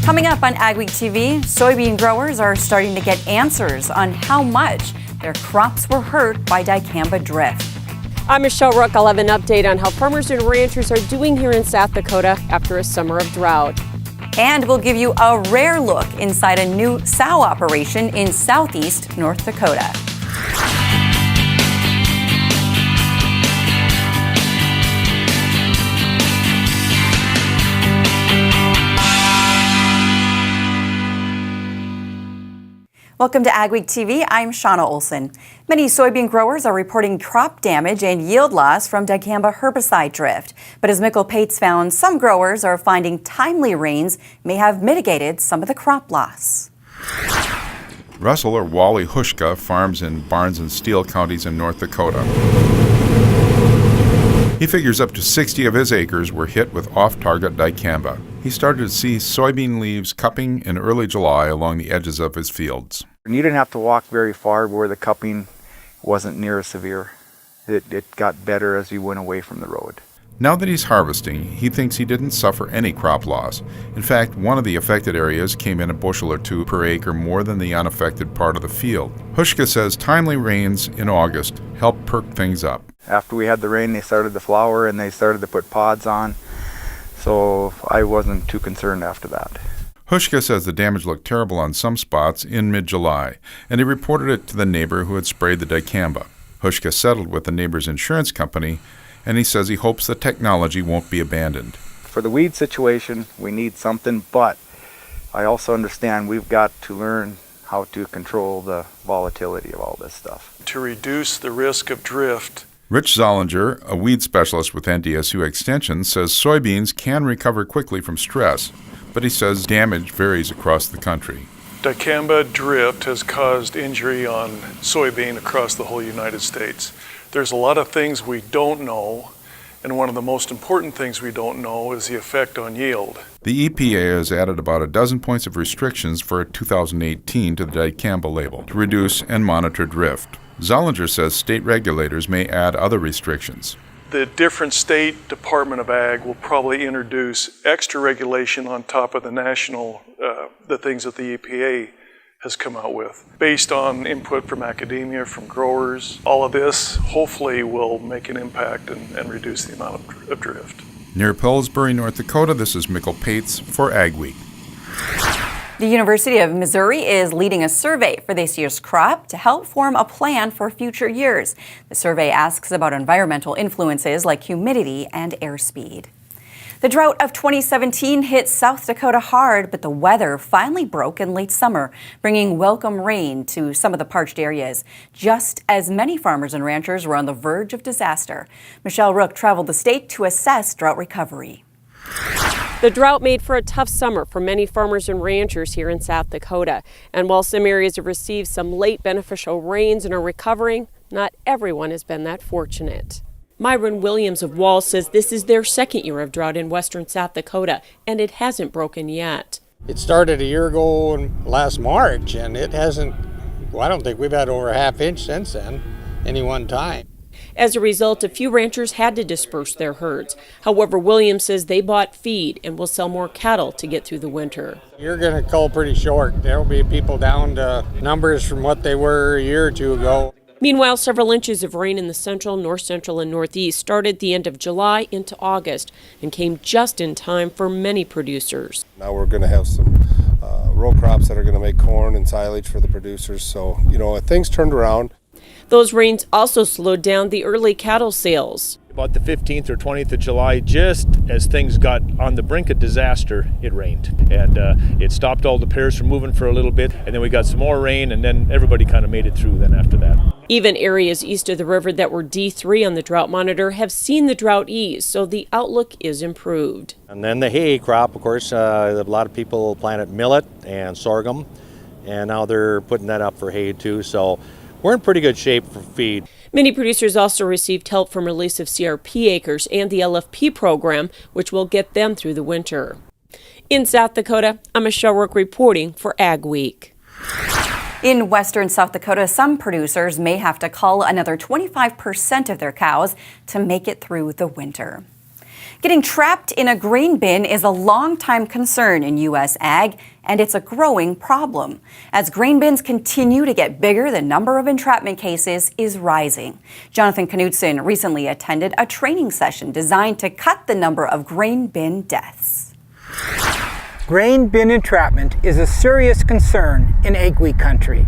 Coming up on AgweekTV, soybean growers are starting to get answers on how much their crops were hurt by dicamba drift. I'm Michelle Rook. I'll have an update on how farmers and ranchers are doing here in South Dakota after a summer of drought. And we'll give you a rare look inside a new sow operation in southeast North Dakota. Welcome to AgweekTV. I'm Shauna Olson. Many soybean growers are reporting crop damage and yield loss from dicamba herbicide drift. But as Mikkel Pates found, some growers are finding timely rains may have mitigated some of the crop loss. Russell or Wally Hushka farms in Barnes and Steele counties in North Dakota. He figures up to 60 of his acres were hit with off-target dicamba. He started to see soybean leaves cupping in early July along the edges of his fields. You didn't have to walk very far where the cupping wasn't near as severe. It got better as you went away from the road. Now that he's harvesting, he thinks he didn't suffer any crop loss. In fact, one of the affected areas came in a bushel or two per acre more than the unaffected part of the field. Hushka says timely rains in August helped perk things up. After we had the rain, they started to flower and they started to put pods on. So I wasn't too concerned after that. Hushka says the damage looked terrible on some spots in mid-July, and he reported it to the neighbor who had sprayed the dicamba. Hushka settled with the neighbor's insurance company, and he says he hopes the technology won't be abandoned. For the weed situation, we need something, but I also understand we've got to learn how to control the volatility of all this stuff. To reduce the risk of drift. Rich Zollinger, a weed specialist with NDSU Extension, says soybeans can recover quickly from stress, but he says damage varies across the country. Dicamba drift has caused injury on soybean across the whole United States. There's a lot of things we don't know, and one of the most important things we don't know is the effect on yield. The EPA has added about a dozen points of restrictions for 2018 to the dicamba label to reduce and monitor drift. Zollinger says state regulators may add other restrictions. The different state Department of Ag will probably introduce extra regulation on top of the national, the things that the EPA has come out with. Based on input from academia, from growers, all of this hopefully will make an impact and reduce the amount of drift. Near Pillsbury, North Dakota, this is Mikkel Pates for AgWeek. The University of Missouri is leading a survey for this year's crop to help form a plan for future years. The survey asks about environmental influences like humidity and airspeed. The drought of 2017 hit South Dakota hard, but the weather finally broke in late summer, bringing welcome rain to some of the parched areas, just as many farmers and ranchers were on the verge of disaster. Michelle Rook traveled the state to assess drought recovery. The drought made for a tough summer for many farmers and ranchers here in South Dakota. And while some areas have received some late beneficial rains and are recovering, not everyone has been that fortunate. Myron Williams of Wall says this is their second year of drought in western South Dakota, and it hasn't broken yet. It started a year ago last March, and it hasn't, I don't think we've had over a half inch since then, any one time. As a result, a few ranchers had to disperse their herds. However, Williams says they bought feed and will sell more cattle to get through the winter. You're going to cull pretty short. There will be people down to numbers from what they were a year or two ago. Meanwhile, several inches of rain in the central, north central, and northeast started the end of July into August and came just in time for many producers. Now we're going to have some row crops that are going to make corn and silage for the producers. So, things turned around. Those rains also slowed down the early cattle sales. About the 15th or 20th of July, just as things got on the brink of disaster, it rained. And it stopped all the pairs from moving for a little bit. And then we got some more rain, and then everybody kind of made it through then after that. Even areas east of the river that were D3 on the drought monitor have seen the drought ease, so the outlook is improved. And then the hay crop, of course, a lot of people planted millet and sorghum, and now they're putting that up for hay too. So we're in pretty good shape for feed. Many producers also received help from release of CRP acres and the LFP program, which will get them through the winter. In South Dakota, I'm Michelle Rook reporting for AgWeek. In western South Dakota, some producers may have to cull another 25% of their cows to make it through the winter. Getting trapped in a grain bin is a long-time concern in U.S. ag, and it's a growing problem. As grain bins continue to get bigger, the number of entrapment cases is rising. Jonathan Knutson recently attended a training session designed to cut the number of grain bin deaths. Grain bin entrapment is a serious concern in AgWeek country.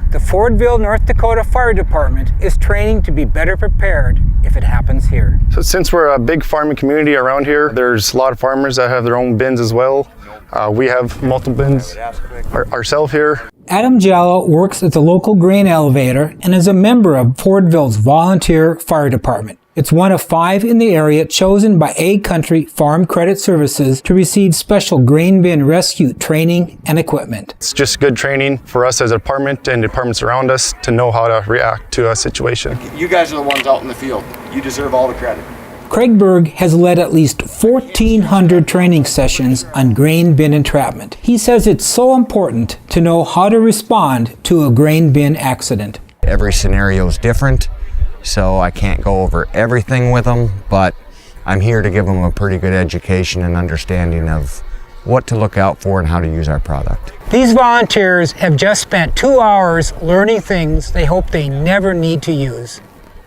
The Fordville, North Dakota Fire Department is training to be better prepared if it happens here. So since we're a big farming community around here, there's a lot of farmers that have their own bins as well. We have multiple bins ourselves here. Adam Jallo works at the local grain elevator and is a member of Fordville's volunteer fire department. It's one of 5 in the area chosen by Ag Country Farm Credit Services to receive special grain bin rescue training and equipment. It's just good training for us as a department and departments around us to know how to react to a situation. You guys are the ones out in the field. You deserve all the credit. Craig Berg has led at least 1,400 training sessions on grain bin entrapment. He says it's so important to know how to respond to a grain bin accident. Every scenario is different, so I can't go over everything with them, but I'm here to give them a pretty good education and understanding of what to look out for and how to use our product. These volunteers have just spent 2 hours learning things they hope they never need to use.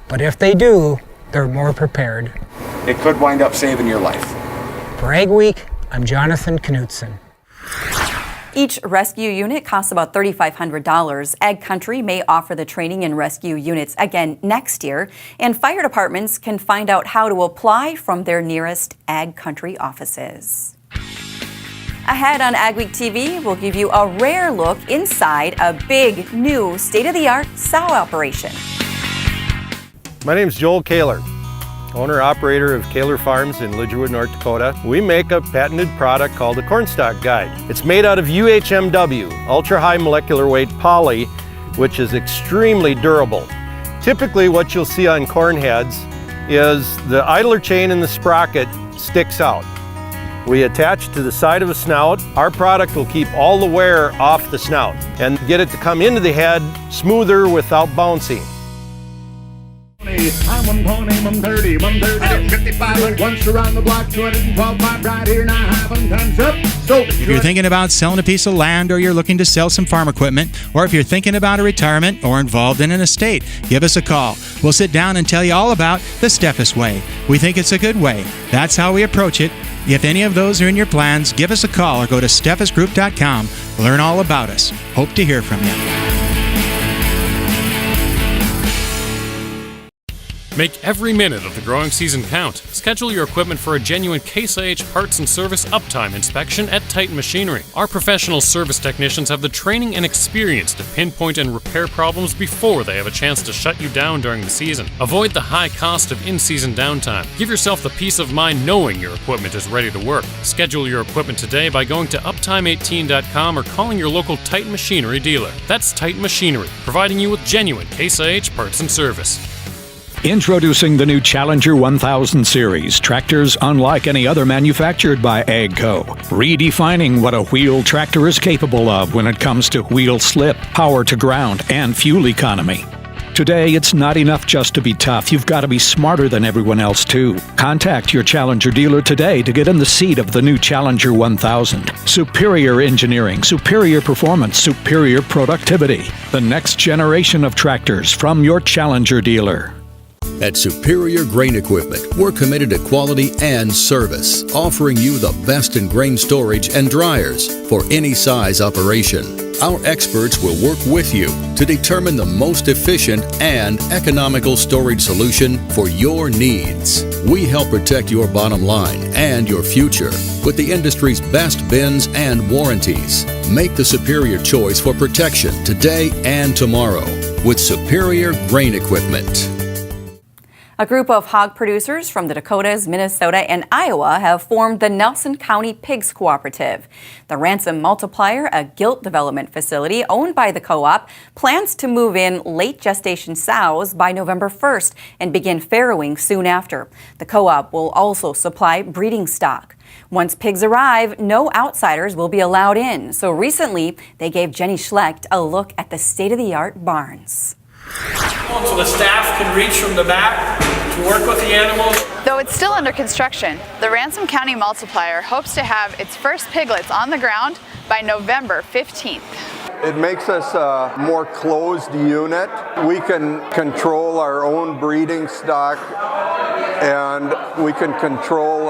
But if they do, they're more prepared. It could wind up saving your life. For AgWeek, I'm Jonathan Knutson. Each rescue unit costs about $3,500. Ag Country may offer the training and rescue units again next year, and fire departments can find out how to apply from their nearest Ag Country offices. Ahead on AgweekTV, we'll give you a rare look inside a big, new, state-of-the-art sow operation. My name is Joel Kaler, owner-operator of Kaler Farms in Lidgerwood, North Dakota. We make a patented product called the Cornstalk Guide. It's made out of UHMW, ultra-high molecular weight poly, which is extremely durable. Typically what you'll see on corn heads is the idler chain in the sprocket sticks out. We attach to the side of a snout. Our product will keep all the wear off the snout and get it to come into the head smoother without bouncing. I'm 120, 130, 130, 55, once around the block, 212 pipe right here, now have them times up. So if you're thinking about selling a piece of land, or you're looking to sell some farm equipment, or if you're thinking about a retirement or involved in an estate, give us a call. We'll sit down and tell you all about the Steffes way. We think it's a good way. That's how we approach it. If any of those are in your plans, give us a call or go to steffesgroup.com. Learn all about us. Hope to hear from you. Make every minute of the growing season count. Schedule your equipment for a genuine Case IH parts and service uptime inspection at Titan Machinery. Our professional service technicians have the training and experience to pinpoint and repair problems before they have a chance to shut you down during the season. Avoid the high cost of in-season downtime. Give yourself the peace of mind knowing your equipment is ready to work. Schedule your equipment today by going to uptime18.com or calling your local Titan Machinery dealer. That's Titan Machinery, providing you with genuine Case IH parts and service. Introducing the new Challenger 1000 series, tractors unlike any other manufactured by AGCO. Redefining what a wheel tractor is capable of when it comes to wheel slip, power to ground, and fuel economy. Today, it's not enough just to be tough. You've got to be smarter than everyone else, too. Contact your Challenger dealer today to get in the seat of the new Challenger 1000. Superior engineering, superior performance, superior productivity. The next generation of tractors from your Challenger dealer. At Superior Grain Equipment, we're committed to quality and service, offering you the best in grain storage and dryers for any size operation. Our experts will work with you to determine the most efficient and economical storage solution for your needs. We help protect your bottom line and your future with the industry's best bins and warranties. Make the superior choice for protection today and tomorrow with Superior Grain Equipment. A group of hog producers from the Dakotas, Minnesota, and Iowa have formed the Nelson County Pigs Cooperative. The Ransom Multiplier, a gilt development facility owned by the co-op, plans to move in late gestation sows by November 1st and begin farrowing soon after. The co-op will also supply breeding stock. Once pigs arrive, no outsiders will be allowed in. So recently, they gave Jenny Schlecht a look at the state-of-the-art barns. So the staff can reach from the back to work with the animals. Though it's still under construction, the Ransom County Multiplier hopes to have its first piglets on the ground by November 15th. It makes us a more closed unit. We can control our own breeding stock and we can control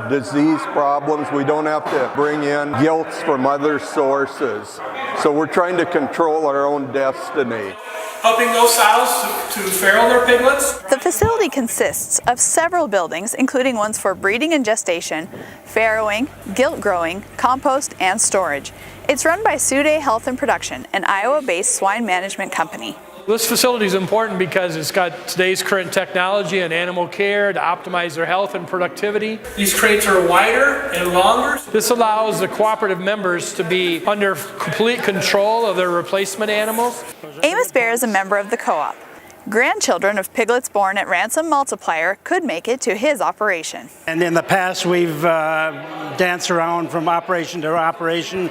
disease problems. We don't have to bring in gilts from other sources. So we're trying to control our own destiny. Helping those sows to farrow their piglets. The facility consists of several buildings, including ones for breeding and gestation, farrowing, gilt growing, compost, and storage. It's run by Sude Health and Production, an Iowa-based swine management company. This facility is important because it's got today's current technology and animal care to optimize their health and productivity. These crates are wider and longer. This allows the cooperative members to be under complete control of their replacement animals. Amos Bear is a member of the co-op. Grandchildren of piglets born at Ransom Multiplier could make it to his operation. And in the past, we've danced around from operation to operation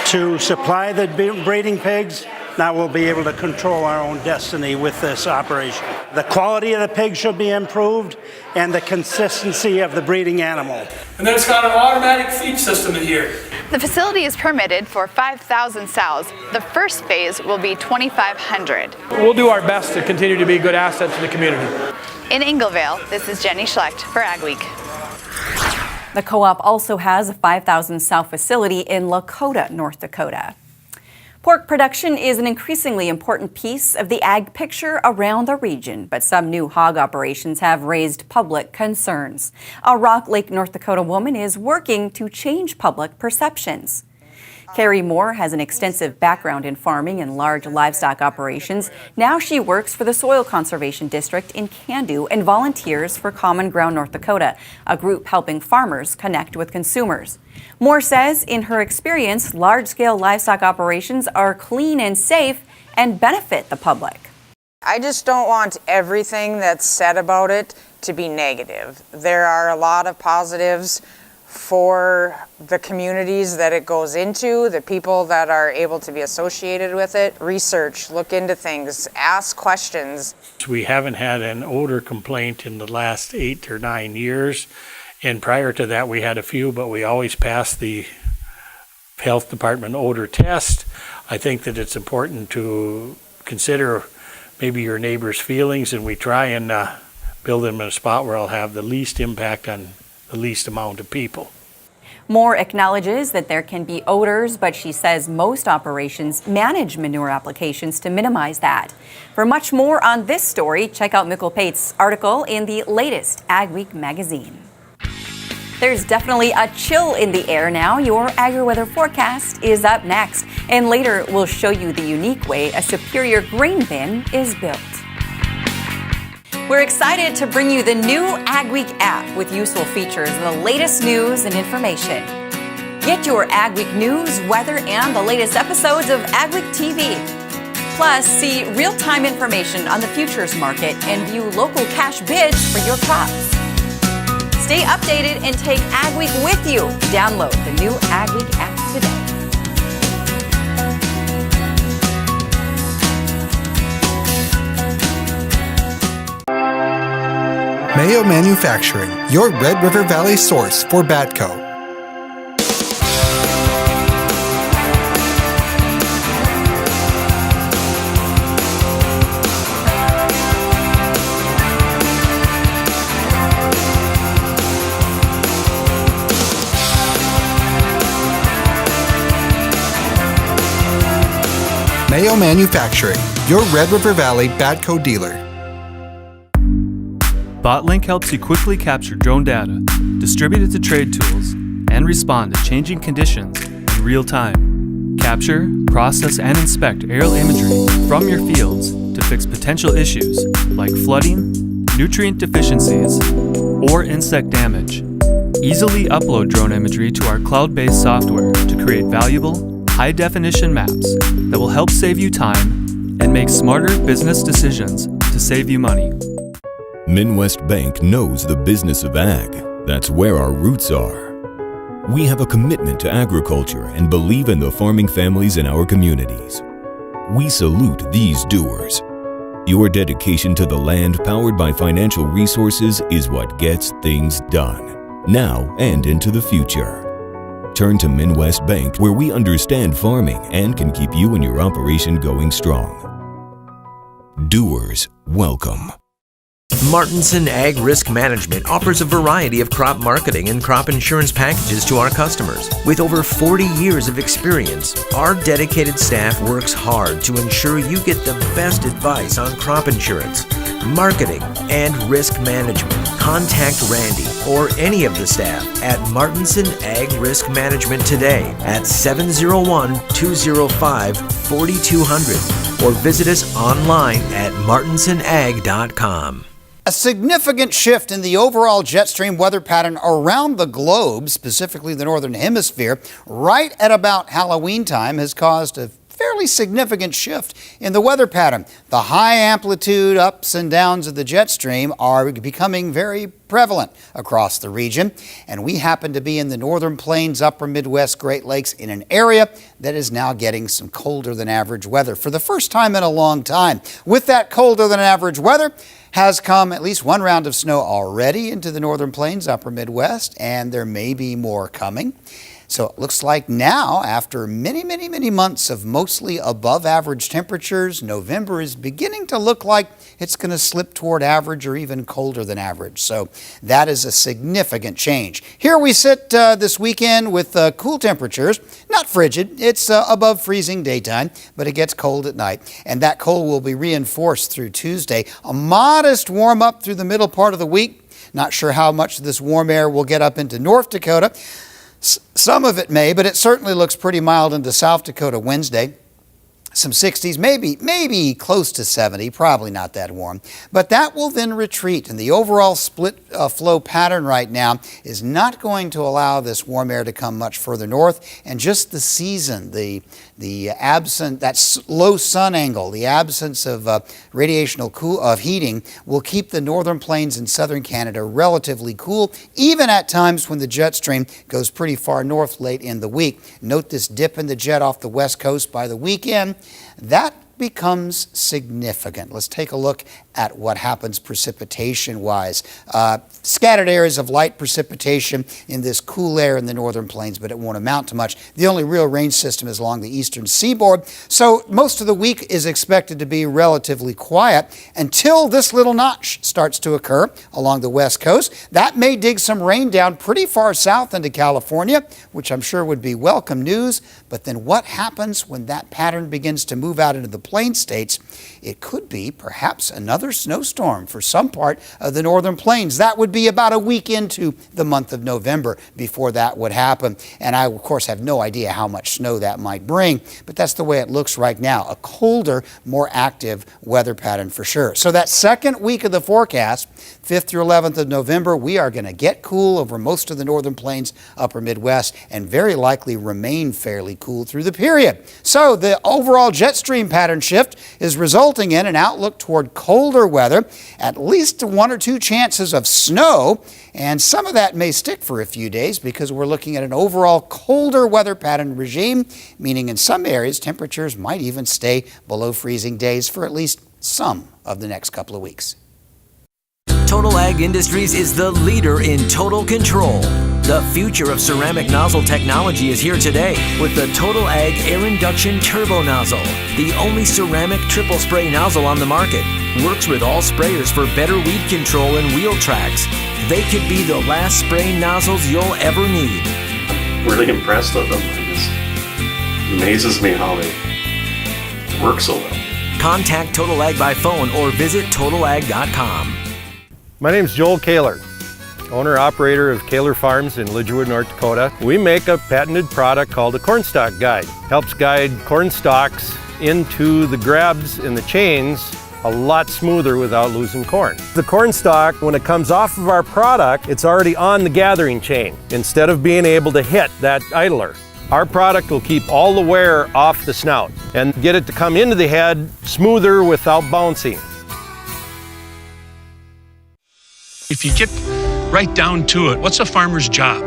to supply the breeding pigs. Now we'll be able to control our own destiny with this operation. The quality of the pig should be improved and the consistency of the breeding animal. And then it's got an automatic feed system in here. The facility is permitted for 5,000 sows. The first phase will be 2,500. We'll do our best to continue to be a good asset to the community. In Ingleville, this is Jenny Schlecht for AgWeek. The co-op also has a 5,000 sow facility in Lakota, North Dakota. Pork production is an increasingly important piece of the ag picture around the region, but some new hog operations have raised public concerns. A Rock Lake, North Dakota woman is working to change public perceptions. Carrie Moore has an extensive background in farming and large livestock operations. Now she works for the Soil Conservation District in Candu and volunteers for Common Ground North Dakota, a group helping farmers connect with consumers. Moore says in her experience, large-scale livestock operations are clean and safe and benefit the public. I just don't want everything that's said about it to be negative. There are a lot of positives for the communities that it goes into, the people that are able to be associated with it. Research, look into things, ask questions. We haven't had an odor complaint in the last 8 or 9 years, and prior to that we had a few, but we always passed the health department odor test. I think that it's important to consider maybe your neighbor's feelings, and we try and build them in a spot where it'll have the least impact on the least amount of people. Moore acknowledges that there can be odors, but she says most operations manage manure applications to minimize that. For much more on this story, check out Mikkel Pates' article in the latest AgWeek magazine. There's definitely a chill in the air now. Your AgriWeather forecast is up next, and later we'll show you the unique way a superior grain bin is built. We're excited to bring you the new AgWeek app with useful features and the latest news and information. Get your AgWeek news, weather, and the latest episodes of AgweekTV. Plus, see real-time information on the futures market and view local cash bids for your crops. Stay updated and take AgWeek with you. Download the new AgWeek app today. Mayo Manufacturing, your Red River Valley source for Batco. Mayo Manufacturing, your Red River Valley Batco dealer. BotLink helps you quickly capture drone data, distribute it to trade tools, and respond to changing conditions in real time. Capture, process, and inspect aerial imagery from your fields to fix potential issues like flooding, nutrient deficiencies, or insect damage. Easily upload drone imagery to our cloud-based software to create valuable, high-definition maps that will help save you time and make smarter business decisions to save you money. Midwest Bank knows the business of ag. That's where our roots are. We have a commitment to agriculture and believe in the farming families in our communities. We salute these doers. Your dedication to the land powered by financial resources is what gets things done, now and into the future. Turn to Midwest Bank, where we understand farming and can keep you and your operation going strong. Doers, welcome. Martinson Ag Risk Management offers a variety of crop marketing and crop insurance packages to our customers. With over 40 years of experience, our dedicated staff works hard to ensure you get the best advice on crop insurance, marketing, and risk management. Contact Randy or any of the staff at Martinson Ag Risk Management today at 701-205-4200 or visit us online at martinsonag.com. A significant shift in the overall jet stream weather pattern around the globe, specifically the northern hemisphere, right at about Halloween time has caused a fairly significant shift in the weather pattern. The high amplitude ups and downs of the jet stream are becoming very prevalent across the region, and we happen to be in the northern plains, upper Midwest Great Lakes in an area that is now getting some colder than average weather for the first time in a long time. With that colder than average weather has come at least one round of snow already into the northern plains, upper Midwest, and there may be more coming. So it looks like now, after many months of mostly above average temperatures, November is beginning to look like it's going to slip toward average or even colder than average. So that is a significant change. Here we sit this weekend with cool temperatures, not frigid. It's above freezing daytime, but it gets cold at night. And that cold will be reinforced through Tuesday. A modest warm up through the middle part of the week. Not sure how much of this warm air will get up into North Dakota. Some of it may, but it certainly looks pretty mild into South Dakota Wednesday. Some 60s, maybe close to 70, probably not that warm. But that will then retreat, and the overall split flow pattern right now is not going to allow this warm air to come much further north, and just the season, the absent, that low sun angle, the absence of radiational heating will keep the northern plains in southern Canada relatively cool, even at times when the jet stream goes pretty far north late in the week. Note this dip in the jet off the west coast by the weekend. That becomes significant. Let's take a look at what happens precipitation-wise. Scattered areas of light precipitation in this cool air in the northern plains, but it won't amount to much. The only real rain system is along the eastern seaboard, so most of the week is expected to be relatively quiet until this little notch starts to occur along the west coast. That may dig some rain down pretty far south into California, which I'm sure would be welcome news, but then what happens when that pattern begins to move out into the plain states? It could be perhaps another snowstorm for some part of the northern plains. That would be about a week into the month of November before that would happen. And I, of course, have no idea how much snow that might bring, but that's the way it looks right now. A colder, more active weather pattern for sure. So that second week of the forecast, 5th through 11th of November, we are going to get cool over most of the northern plains, upper Midwest, and very likely remain fairly cool through the period. So the overall jet stream pattern shift is resulting in an outlook toward colder weather, at least 1 or 2 chances of snow, and some of that may stick for a few days because we're looking at an overall colder weather pattern regime, meaning in some areas temperatures might even stay below freezing days for at least some of the next couple of weeks. Total Ag Industries is the leader in total control. The future of ceramic nozzle technology is here today with the Total Ag Air Induction Turbo Nozzle, the only ceramic triple spray nozzle on the market. Works with all sprayers for better weed control and wheel tracks. They could be the last spray nozzles you'll ever need. Really impressed with them. It just amazes me how they work so well. Contact Total Ag by phone or visit totalag.com. My name's Joel Kaler, owner-operator of Kaler Farms in Lidgerwood, North Dakota. We make a patented product called a corn stalk guide. Helps guide corn stalks into the grabs and the chains a lot smoother without losing corn. The corn stalk, when it comes off of our product, it's already on the gathering chain instead of being able to hit that idler. Our product will keep all the wear off the snout and get it to come into the head smoother without bouncing. If you get right down to it, what's a farmer's job?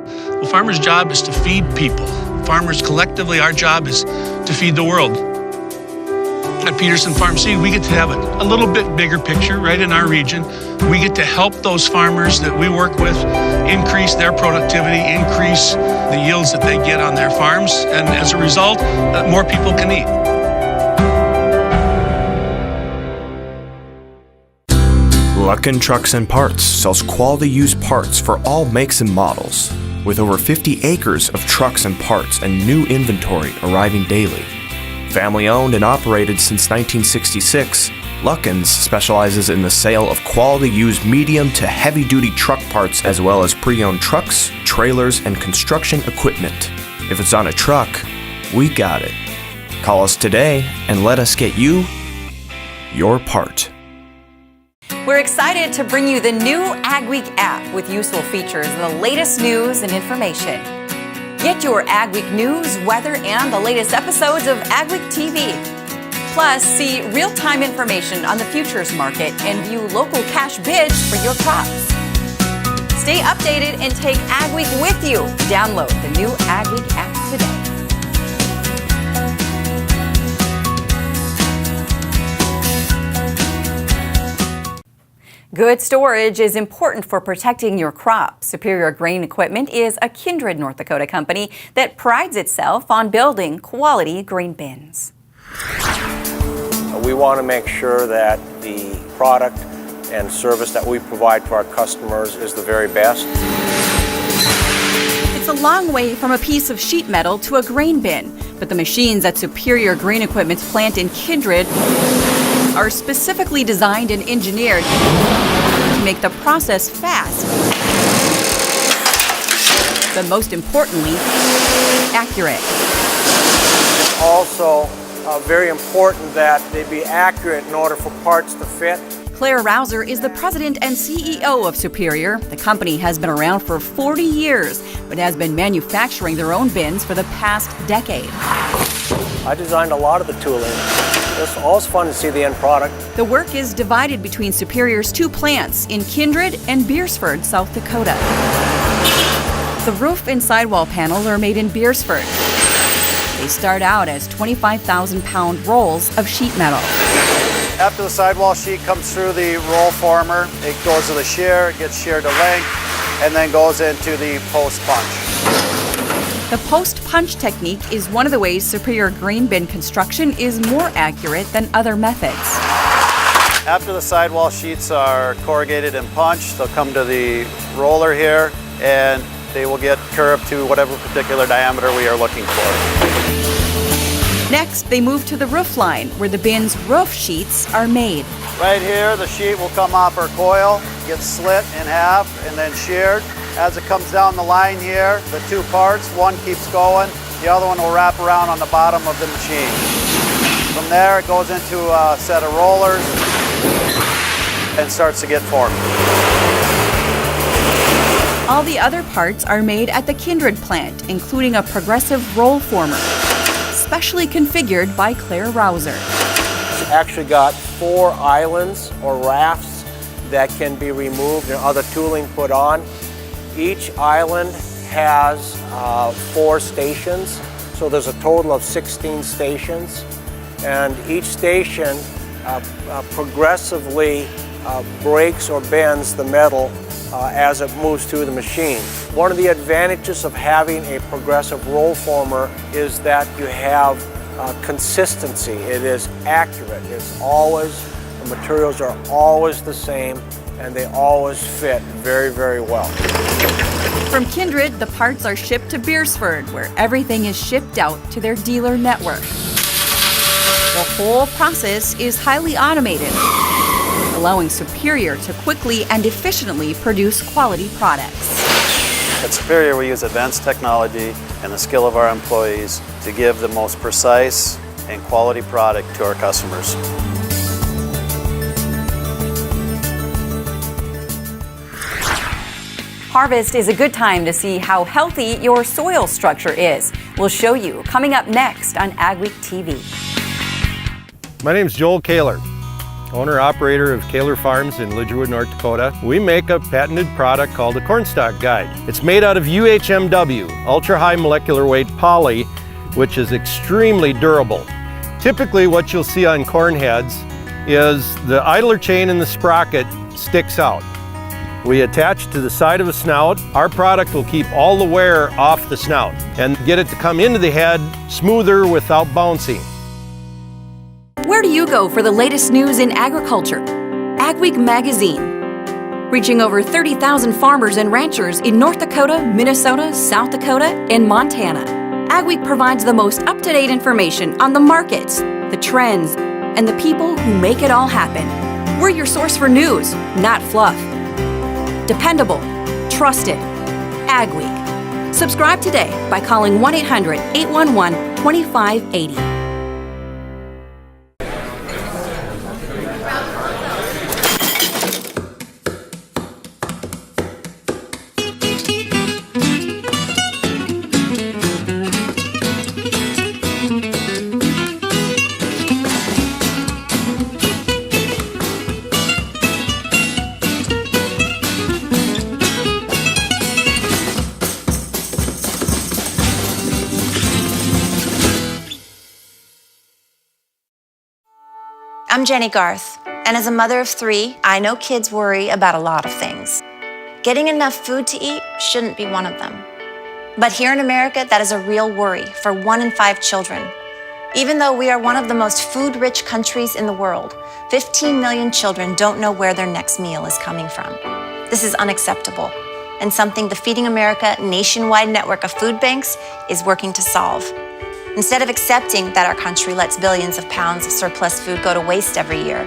Well, farmer's job is to feed people. Farmers collectively, our job is to feed the world. At Peterson Farm Seed, we get to have a little bit bigger picture right in our region. We get to help those farmers that we work with increase their productivity, increase the yields that they get on their farms, and as a result, more people can eat. Luckin Trucks and Parts sells quality used parts for all makes and models. With over 50 acres of trucks and parts and new inventory arriving daily. Family owned and operated since 1966, Luckin's specializes in the sale of quality used medium to heavy duty truck parts as well as pre-owned trucks, trailers, and construction equipment. If it's on a truck, we got it. Call us today and let us get you your part. We're excited to bring you the new AgWeek app with useful features and the latest news and information. Get your AgWeek news, weather, and the latest episodes of AgweekTV. Plus, see real-time information on the futures market and view local cash bids for your crops. Stay updated and take AgWeek with you. Download the new AgWeek app today. Good storage is important for protecting your crop. Superior Grain Equipment is a Kindred, North Dakota company that prides itself on building quality grain bins. We want to make sure that the product and service that we provide to our customers is the very best. It's a long way from a piece of sheet metal to a grain bin, but the machines at Superior Grain Equipment's plant in Kindred are specifically designed and engineered to make the process fast, but most importantly, accurate. It's also very important that they be accurate in order for parts to fit. Claire Rouser is the president and CEO of Superior. The company has been around for 40 years, but has been manufacturing their own bins for the past decade. I designed a lot of the tooling. It's always fun to see the end product. The work is divided between Superior's two plants in Kindred and Beersford, South Dakota. The roof and sidewall panels are made in Beersford. They start out as 25,000-pound rolls of sheet metal. After the sidewall sheet comes through the roll former, it goes to the shear, it gets sheared to length, and then goes into the post punch. The post-punch technique is one of the ways Superior grain bin construction is more accurate than other methods. After the sidewall sheets are corrugated and punched, they'll come to the roller here and they will get curved to whatever particular diameter we are looking for. Next, they move to the roof line where the bin's roof sheets are made. Right here, the sheet will come off our coil, get slit in half, and then sheared. As it comes down the line here, the two parts, one keeps going, the other one will wrap around on the bottom of the machine. From there, it goes into a set of rollers and starts to get formed. All the other parts are made at the Kindred plant, including a progressive roll former, specially configured by Claire Rouser. It's actually got 4 islands or rafts that can be removed and other tooling put on. Each island has 4 stations, so there's a total of 16 stations, and each station progressively breaks or bends the metal as it moves through the machine. One of the advantages of having a progressive roll former is that you have consistency. It is accurate. It's always, the materials are always the same, and they always fit very, very well. From Kindred, the parts are shipped to Beersford, where everything is shipped out to their dealer network. The whole process is highly automated, allowing Superior to quickly and efficiently produce quality products. At Superior, we use advanced technology and the skill of our employees to give the most precise and quality product to our customers. Harvest is a good time to see how healthy your soil structure is. We'll show you coming up next on AgweekTV. My name's Joel Kaler, owner-operator of Kaler Farms in Lidgerwood, North Dakota. We make a patented product called the Cornstalk Guide. It's made out of UHMW, ultra-high molecular weight poly, which is extremely durable. Typically what you'll see on corn heads is the idler chain in the sprocket sticks out. We attach to the side of a snout. Our product will keep all the wear off the snout and get it to come into the head smoother without bouncing. Where do you go for the latest news in agriculture? AgWeek magazine. Reaching over 30,000 farmers and ranchers in North Dakota, Minnesota, South Dakota, and Montana. AgWeek provides the most up-to-date information on the markets, the trends, and the people who make it all happen. We're your source for news, not fluff. Dependable, trusted, AgWeek. Subscribe today by calling 1-800-811-2580. I'm Jenny Garth, and as a mother of 3, I know kids worry about a lot of things. Getting enough food to eat shouldn't be one of them. But here in America, that is a real worry for 1 in 5 children. Even though we are one of the most food-rich countries in the world, 15 million children don't know where their next meal is coming from. This is unacceptable, and something the Feeding America nationwide network of food banks is working to solve. Instead of accepting that our country lets billions of pounds of surplus food go to waste every year,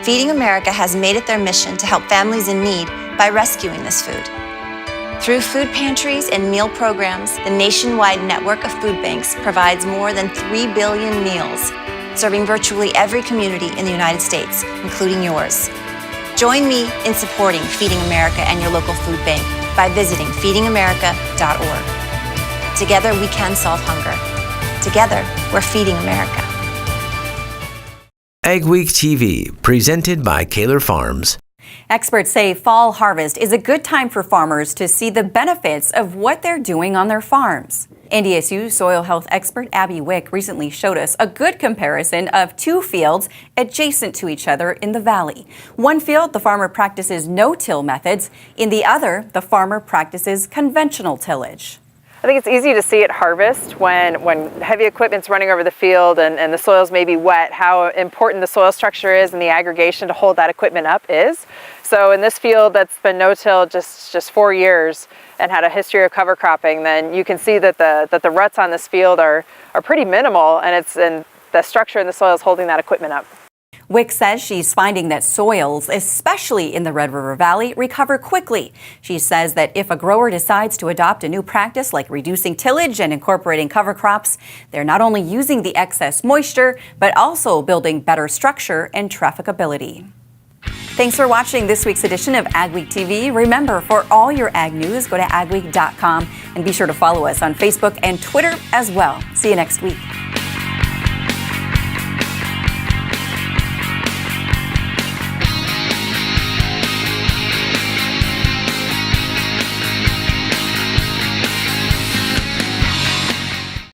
Feeding America has made it their mission to help families in need by rescuing this food. Through food pantries and meal programs, the nationwide network of food banks provides more than 3 billion meals, serving virtually every community in the United States, including yours. Join me in supporting Feeding America and your local food bank by visiting feedingamerica.org. Together we can solve hunger. Together, we're feeding America. AgweekTV, presented by Kaler Farms. Experts say fall harvest is a good time for farmers to see the benefits of what they're doing on their farms. NDSU soil health expert AGWEEK recently showed us a good comparison of 2 fields adjacent to each other in the valley. One field, the farmer practices no-till methods. In the other, the farmer practices conventional tillage. I think it's easy to see at harvest when heavy equipment's running over the field and the soils may be wet, how important the soil structure is and the aggregation to hold that equipment up is. So in this field that's been no-till just 4 years and had a history of cover cropping, then you can see that the ruts on this field are pretty minimal, and the structure in the soil is holding that equipment up. Wick says she's finding that soils, especially in the Red River Valley, recover quickly. She says that if a grower decides to adopt a new practice like reducing tillage and incorporating cover crops, they're not only using the excess moisture, but also building better structure and trafficability. Thanks for watching this week's edition of AgweekTV. Remember, for all your ag news, go to agweek.com and be sure to follow us on Facebook and Twitter as well. See you next week.